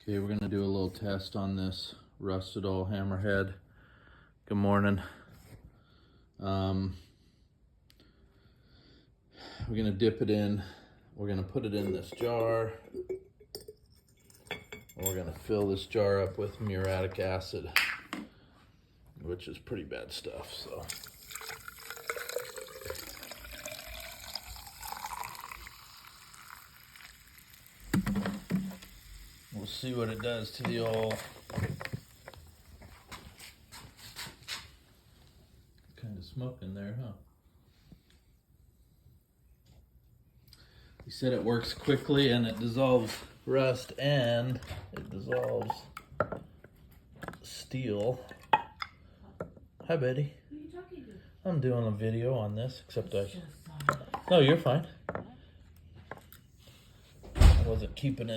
Okay, we're gonna do a little test on this rusted old hammerhead. Good morning. We're gonna dip it in. We're gonna put it in this jar. And we're gonna fill this jar up with muriatic acid, which is pretty bad stuff, so. We'll see what it does to the oil. Kind of smoke in there, huh? He said it works quickly and it dissolves rust and it dissolves steel. Hi, Betty. Who are you talking to? I'm doing a video on this, except no, you're fine. I wasn't keeping it